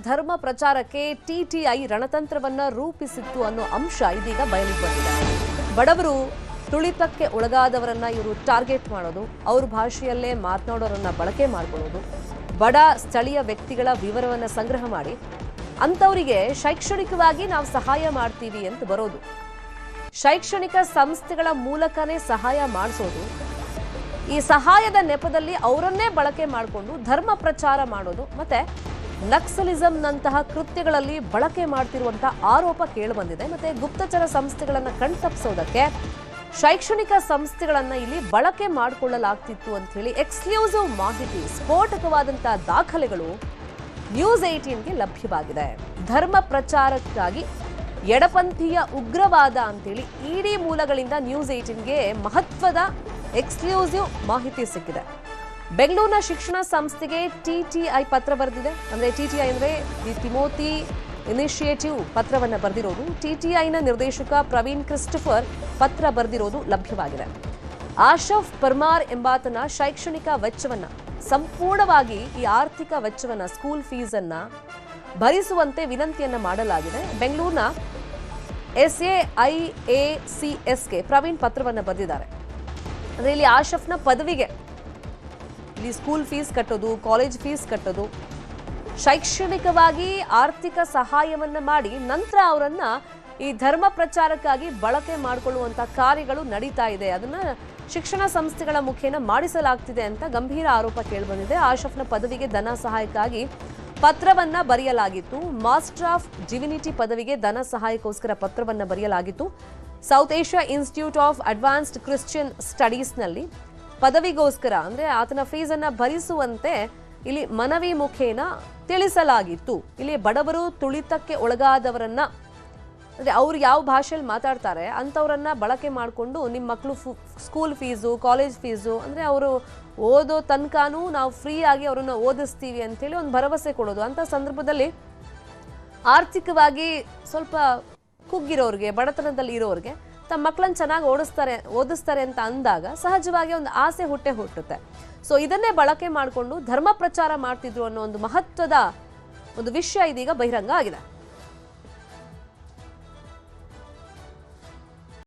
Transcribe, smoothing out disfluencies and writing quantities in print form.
ಧರ್ಮ ಪ್ರಚಾರಕ್ಕೆ ಟಿಟಿಐ ರಣತಂತ್ರವನ್ನ ರೂಪಿಸಿತ್ತು ಅನ್ನೋ ಅಂಶ ಇದೀಗ ಬಯಲಿಗೆ ಬಂದಿದೆ. ಬಡವರು ತುಳಿತಕ್ಕೆ ಒಳಗಾದವರನ್ನ ಇವರು ಟಾರ್ಗೆಟ್ ಮಾಡೋದು, ಅವ್ರ ಭಾಷೆಯಲ್ಲೇ ಮಾತನಾಡೋರನ್ನ ಬಳಕೆ ಮಾಡ್ಕೊಳ್ಳೋದು, ಬಡ ಸ್ಥಳೀಯ ವ್ಯಕ್ತಿಗಳ ವಿವರವನ್ನು ಸಂಗ್ರಹ ಮಾಡಿ ಅಂಥವರಿಗೆ ಶೈಕ್ಷಣಿಕವಾಗಿ ನಾವು ಸಹಾಯ ಮಾಡ್ತೀವಿ ಅಂತ ಬರೋದು, ಶೈಕ್ಷಣಿಕ ಸಂಸ್ಥೆಗಳ ಮೂಲಕನೇ ಸಹಾಯ ಮಾಡಿಸೋದು, ಈ ಸಹಾಯದ ನೆಪದಲ್ಲಿ ಅವರನ್ನೇ ಬಳಕೆ ಮಾಡಿಕೊಂಡು ಧರ್ಮ ಪ್ರಚಾರ ಮಾಡೋದು, ಮತ್ತೆ ನಕ್ಸಲಿಸಂನಂತಹ ಕೃತ್ಯಗಳಲ್ಲಿ ಬಳಕೆ ಮಾಡ್ತಿರುವಂತಹ ಆರೋಪ ಕೇಳಿಬಂದಿದೆ. ಮತ್ತೆ ಗುಪ್ತಚರ ಸಂಸ್ಥೆಗಳನ್ನು ಕಣ್ತಪ್ಪಿಸೋದಕ್ಕೆ ಶೈಕ್ಷಣಿಕ ಸಂಸ್ಥೆಗಳನ್ನ ಇಲ್ಲಿ ಬಳಕೆ ಮಾಡಿಕೊಳ್ಳಲಾಗ್ತಿತ್ತು ಅಂತ ಹೇಳಿ ಎಕ್ಸ್ಕ್ಲೂಸಿವ್ ಮಾಹಿತಿ, ಸ್ಫೋಟಕವಾದಂತಹ ದಾಖಲೆಗಳು ನ್ಯೂಸ್ 18ಗೆ ಲಭ್ಯವಾಗಿದೆ. ಧರ್ಮ ಪ್ರಚಾರಕ್ಕಾಗಿ ಎಡಪಂಥೀಯ ಉಗ್ರವಾದ ಅಂತೇಳಿ ಇಡೀ ಮೂಲಗಳಿಂದ ನ್ಯೂಸ್ 18ಗೆ ಮಹತ್ವದ ಎಕ್ಸ್ಕ್ಲೂಸಿವ್ ಮಾಹಿತಿ ಸಿಕ್ಕಿದೆ. ಬೆಂಗಳೂರಿನ ಶಿಕ್ಷಣ ಸಂಸ್ಥೆಗೆ ಟಿಟಿಐ ಪತ್ರ ಬರೆದಿದೆ. ಅಂದ್ರೆ ಟಿಟಿಐ ಅಂದ್ರೆ ದಿ ತಿಮೋತಿ ಇನಿಷಿಯೇಟಿವ್ ಪತ್ರವನ್ನು ಬರೆದಿರೋದು. ಟಿಟಿಐನ ನಿರ್ದೇಶಕ ಪ್ರವೀಣ್ ಕ್ರಿಸ್ಟೋಫರ್ ಪತ್ರ ಬರೆದಿರೋದು ಲಭ್ಯವಾಗಿದೆ. ಆಶಫ್ ಪರ್ಮಾರ್ ಎಂಬಾತನ ಶೈಕ್ಷಣಿಕ ವೆಚ್ಚವನ್ನ ಸಂಪೂರ್ಣವಾಗಿ ಈ ಆರ್ಥಿಕ ವೆಚ್ಚವನ್ನ, ಸ್ಕೂಲ್ ಫೀಸ್ ಅನ್ನ ಭರಿಸುವಂತೆ ವಿನಂತಿಯನ್ನ ಮಾಡಲಾಗಿದೆ. ಬೆಂಗಳೂರಿನ SAIACSಗೆ ಪ್ರವೀಣ್ ಪತ್ರವನ್ನು ಬರೆದಿದ್ದಾರೆ. ಅಂದ್ರೆ ಇಲ್ಲಿ ಆಶಫ್ನ ಪದವಿಗೆ ಇಲ್ಲಿ ಸ್ಕೂಲ್ ಫೀಸ್ ಕಟ್ಟೋದು, ಕಾಲೇಜ್ ಫೀಸ್ ಕಟ್ಟೋದು, ಶೈಕ್ಷಣಿಕವಾಗಿ ಆರ್ಥಿಕ ಸಹಾಯವನ್ನ ಮಾಡಿ ನಂತರ ಅವರನ್ನ ಈ ಧರ್ಮ ಪ್ರಚಾರಕ್ಕಾಗಿ ಬಳಕೆ ಮಾಡಿಕೊಳ್ಳುವಂತ ಕಾರ್ಯಗಳು ನಡೀತಾ ಇದೆ. ಅದನ್ನ ಶಿಕ್ಷಣ ಸಂಸ್ಥೆಗಳ ಮುಖೇನ ಮಾಡಿಸಲಾಗ್ತಿದೆ ಅಂತ ಗಂಭೀರ ಆರೋಪ ಕೇಳಿಬಂದಿದೆ. ಆಶಫ್ನ ಪದವಿಗೆ ಧನ ಸಹಾಯಕ್ಕಾಗಿ ಪತ್ರವನ್ನ ಬರೆಯಲಾಗಿತ್ತು. ಮಾಸ್ಟರ್ ಆಫ್ ಡಿವಿನಿಟಿ ಪದವಿಗೆ ಧನ ಸಹಾಯಕ್ಕೋಸ್ಕರ ಪತ್ರವನ್ನ ಬರೆಯಲಾಗಿತ್ತು. South Asia Institute of Advanced Christian ಸ್ಟಡೀಸ್ನಲ್ಲಿ ಪದವಿಗೋಸ್ಕರ ಅಂದ್ರೆ ಆತನ ಫೀಸ್ ಅನ್ನ ಭರಿಸುವಂತೆ ಇಲ್ಲಿ ಮನವಿ ಮುಖೇನ ತಿಳಿಸಲಾಗಿತ್ತು. ಇಲ್ಲಿ ಬಡವರು ತುಳಿತಕ್ಕೆ ಒಳಗಾದವರನ್ನ ಅಂದ್ರೆ ಅವ್ರು ಯಾವ ಭಾಷೆಯಲ್ಲಿ ಮಾತಾಡ್ತಾರೆ ಅಂಥವ್ರನ್ನ ಬಳಕೆ ಮಾಡಿಕೊಂಡು ನಿಮ್ಮ ಮಕ್ಕಳು ಸ್ಕೂಲ್ ಫೀಸು, ಕಾಲೇಜ್ ಫೀಸು ಅಂದ್ರೆ ಅವರು ಓದೋ ತನಕನೂ ನಾವು ಫ್ರೀ ಆಗಿ ಅವ್ರನ್ನ ಓದಿಸ್ತೀವಿ ಅಂತೇಳಿ ಒಂದು ಭರವಸೆ ಕೊಡೋದು. ಅಂಥ ಸಂದರ್ಭದಲ್ಲಿ ಆರ್ಥಿಕವಾಗಿ ಸ್ವಲ್ಪ ಕುಗ್ಗಿರೋರಿಗೆ, ಬಡತನದಲ್ಲಿ ಇರೋರಿಗೆ ತಮ್ಮ ಮಕ್ಕಳನ್ನ ಚೆನ್ನಾಗಿ ಓದಿಸ್ತಾರೆ ಅಂತ ಅಂದಾಗ ಸಹಜವಾಗಿ ಒಂದು ಆಸೆ ಹುಟ್ಟುತ್ತೆ. ಸೊ ಇದನ್ನೇ ಬಳಕೆ ಮಾಡಿಕೊಂಡು ಧರ್ಮ ಪ್ರಚಾರ ಮಾಡ್ತಿದ್ರು ಅನ್ನೋ ಒಂದು ಮಹತ್ವದ ಒಂದು ವಿಷಯ ಇದೀಗ ಬಹಿರಂಗ ಆಗಿದೆ.